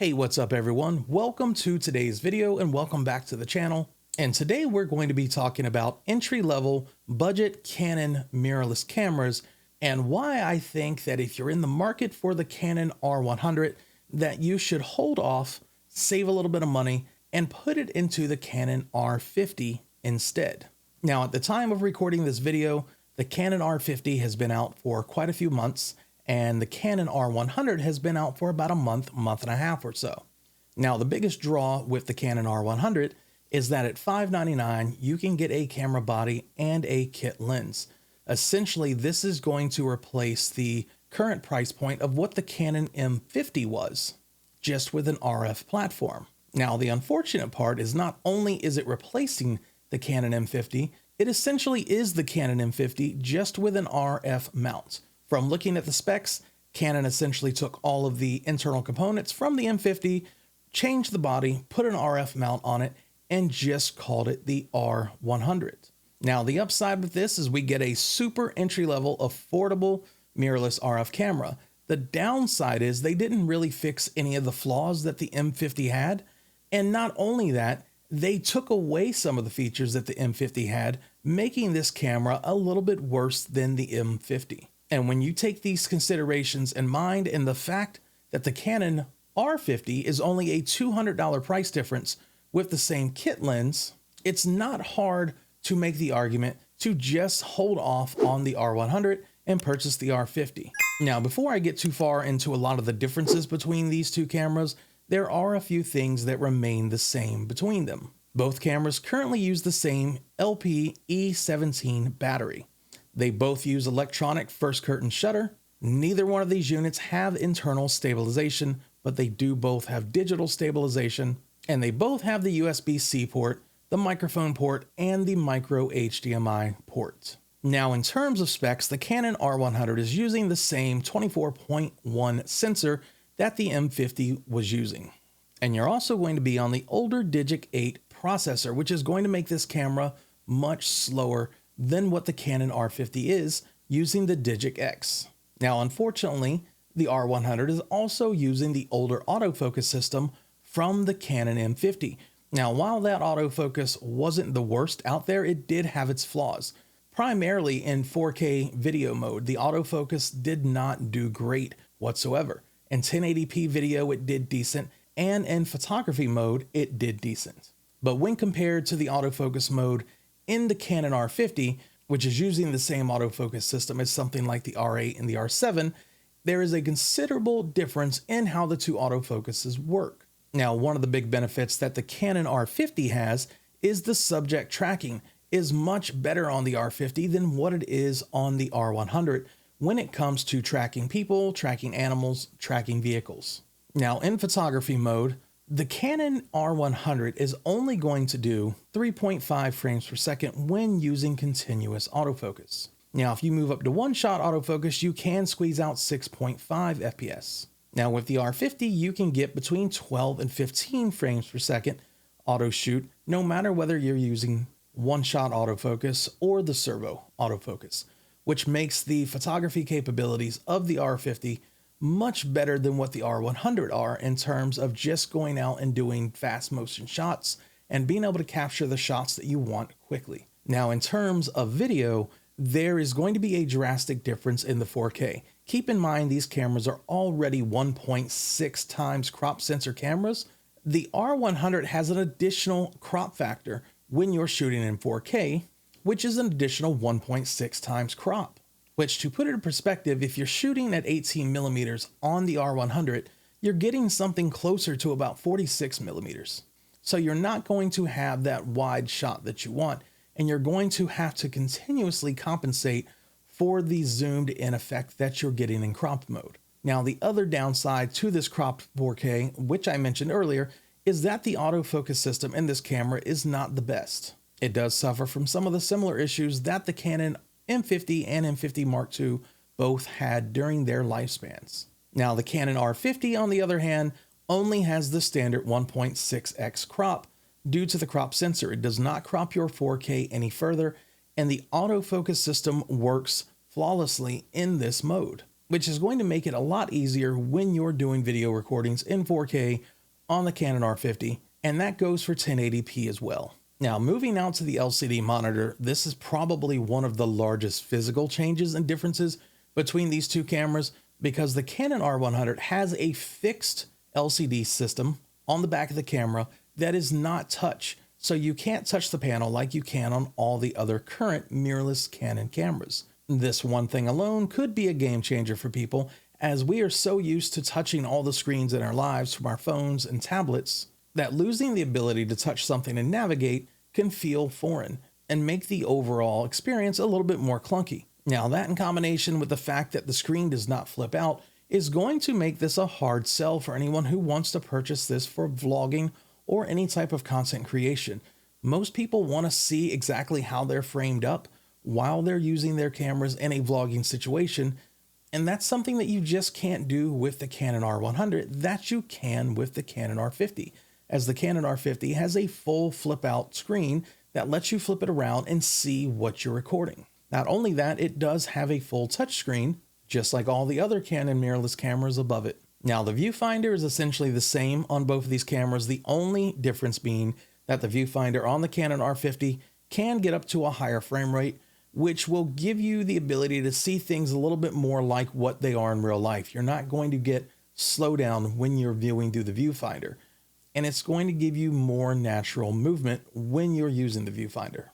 Hey, what's up everyone? Welcome to today's video and welcome back to the channel. And today we're going to be talking about entry-level budget Canon mirrorless cameras and why I think that if you're in the market for the Canon R100 that you should hold off, save a little bit of money, and put it into the Canon R50 instead. Now, at the time of recording this video, the Canon R50 has been out for quite a few months, and the Canon R100 has been out for about a month and a half or so. Now, the biggest draw with the Canon R100 is that at $599, you can get a camera body and a kit lens. Essentially, this is going to replace the current price point of what the Canon M50 was, just with an RF platform. Now, the unfortunate part is not only is it replacing the Canon M50, it essentially is the Canon M50 just with an RF mount. From looking at the specs, Canon essentially took all of the internal components from the M50, changed the body, put an RF mount on it, and just called it the R100. Now, the upside with this is we get a super entry-level, affordable mirrorless RF camera. The downside is they didn't really fix any of the flaws that the M50 had. And not only that, they took away some of the features that the M50 had, making this camera a little bit worse than the M50. And when you take these considerations in mind and the fact that the Canon R50 is only a $200 price difference with the same kit lens, it's not hard to make the argument to just hold off on the R100 and purchase the R50. Now, before I get too far into a lot of the differences between these two cameras, there are a few things that remain the same between them. Both cameras currently use the same LP E17 battery. They both use electronic first curtain shutter. Neither one of these units have internal stabilization, but they do both have digital stabilization, and they both have the USB-C port, the microphone port, and the micro HDMI port. Now, in terms of specs, the Canon R100 is using the same 24.1 sensor that the M50 was using. And you're also going to be on the older Digic 8 processor, which is going to make this camera much slower than what the Canon R50 is, using the Digic X. Now, unfortunately, the R100 is also using the older autofocus system from the Canon M50. Now, while that autofocus wasn't the worst out there, it did have its flaws. Primarily in 4K video mode, the autofocus did not do great whatsoever. In 1080p video, it did decent, and in photography mode, it did decent. But when compared to the autofocus mode in the Canon R50, which is using the same autofocus system as something like the R8 and the R7, there is a considerable difference in how the two autofocuses work. Now, one of the big benefits that the Canon R50 has is the subject tracking is much better on the R50 than what it is on the R100 when it comes to tracking people, tracking animals, tracking vehicles. Now, in photography mode, the Canon R100 is only going to do 3.5 frames per second when using continuous autofocus. Now, if you move up to one-shot autofocus, you can squeeze out 6.5 FPS. Now, with the R50, you can get between 12 and 15 frames per second auto shoot, no matter whether you're using one-shot autofocus or the servo autofocus, which makes the photography capabilities of the R50 much better than what the R100 are in terms of just going out and doing fast motion shots and being able to capture the shots that you want quickly. Now, in terms of video, there is going to be a drastic difference in the 4K. Keep in mind, these cameras are already 1.6 times crop sensor cameras. The R100 has an additional crop factor when you're shooting in 4K, which is an additional 1.6 times crop. Which, to put it in perspective, if you're shooting at 18 millimeters on the R100, you're getting something closer to about 46 millimeters. So you're not going to have that wide shot that you want, and you're going to have to continuously compensate for the zoomed in effect that you're getting in crop mode. Now, the other downside to this cropped 4K, which I mentioned earlier, is that the autofocus system in this camera is not the best. It does suffer from some of the similar issues that the Canon M50 and M50 Mark II both had during their lifespans. Now, the Canon R50, on the other hand, only has the standard 1.6x crop due to the crop sensor. It does not crop your 4K any further, and the autofocus system works flawlessly in this mode. which is going to make it a lot easier when you're doing video recordings in 4K on the Canon R50, and that goes for 1080p as well. Now, moving out to the LCD monitor, this is probably one of the largest physical changes and differences between these two cameras, because the Canon R100 has a fixed LCD system on the back of the camera that is not touch. So you can't touch the panel like you can on all the other current mirrorless Canon cameras. This one thing alone could be a game changer for people, as we are so used to touching all the screens in our lives from our phones and tablets that losing the ability to touch something and navigate can feel foreign and make the overall experience a little bit more clunky. Now, that in combination with the fact that the screen does not flip out is going to make this a hard sell for anyone who wants to purchase this for vlogging or any type of content creation. Most people want to see exactly how they're framed up while they're using their cameras in a vlogging situation, and that's something that you just can't do with the Canon R100 that you can with the Canon R50, as the Canon R50 has a full flip out screen that lets you flip it around and see what you're recording. Not only that, it does have a full touchscreen, just like all the other Canon mirrorless cameras above it. Now, the viewfinder is essentially the same on both of these cameras, the only difference being that the viewfinder on the Canon R50 can get up to a higher frame rate, which will give you the ability to see things a little bit more like what they are in real life. You're not going to get slowdown when you're viewing through the viewfinder, and it's going to give you more natural movement when you're using the viewfinder.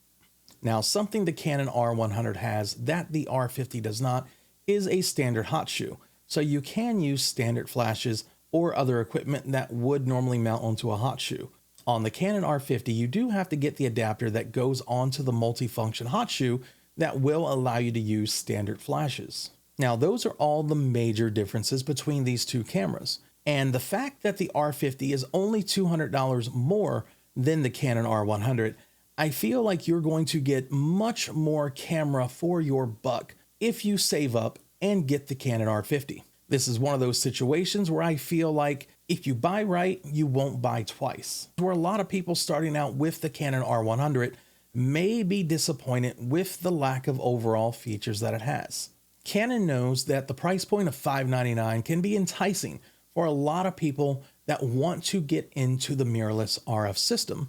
Now, something the Canon R100 has that the R50 does not is a standard hot shoe. So you can use standard flashes or other equipment that would normally mount onto a hot shoe. On the Canon R50, you do have to get the adapter that goes onto the multifunction hot shoe that will allow you to use standard flashes. Now, those are all the major differences between these two cameras. And the fact that the R50 is only $200 more than the Canon R100, I feel like you're going to get much more camera for your buck if you save up and get the Canon R50. This is one of those situations where I feel like if you buy right, you won't buy twice. Where a lot of people starting out with the Canon R100 may be disappointed with the lack of overall features that it has. Canon knows that the price point of $599 can be enticing for a lot of people that want to get into the mirrorless RF system.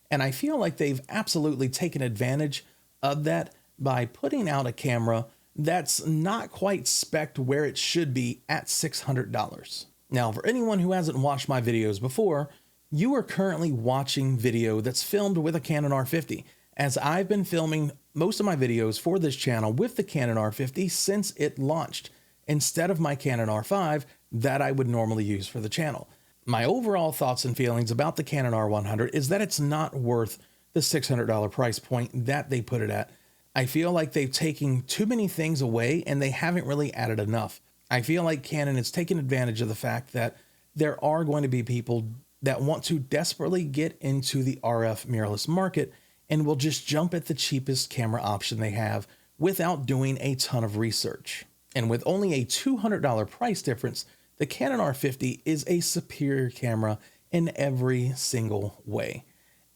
And I feel like they've absolutely taken advantage of that by putting out a camera that's not quite spec'd where it should be at $600. Now, for anyone who hasn't watched my videos before, you are currently watching video that's filmed with a Canon R50, as I've been filming most of my videos for this channel with the Canon R50 since it launched, instead of my Canon R5 that I would normally use for the channel. My overall thoughts and feelings about the Canon R100 is that it's not worth the $600 price point that they put it at. I feel like they've taken too many things away and they haven't really added enough. I feel like Canon has taken advantage of the fact that there are going to be people that want to desperately get into the RF mirrorless market and will just jump at the cheapest camera option they have without doing a ton of research. And with only a $200 price difference, the Canon R50 is a superior camera in every single way.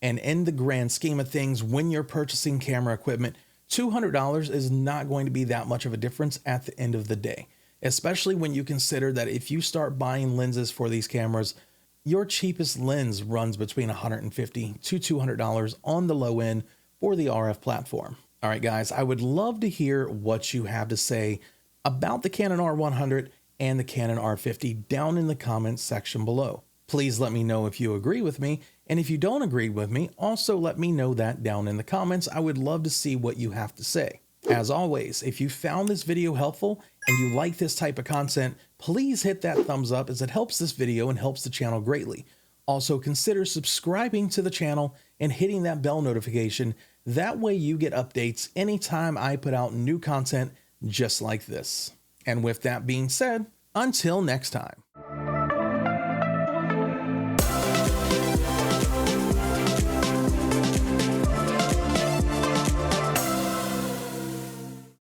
And in the grand scheme of things, when you're purchasing camera equipment, $200 is not going to be that much of a difference at the end of the day, especially when you consider that if you start buying lenses for these cameras, your cheapest lens runs between $150 to $200 on the low end for the RF platform. All right, guys, I would love to hear what you have to say about the Canon R100 and the Canon R50 down in the comments section below. Please let me know if you agree with me, and if you don't agree with me, also let me know that down in the comments. I would love to see what you have to say. As always, if you found this video helpful and you like this type of content, please hit that thumbs up, as it helps this video and helps the channel greatly. Also, consider subscribing to the channel and hitting that bell notification. That way you get updates anytime I put out new content just like this. And with that being said, until next time.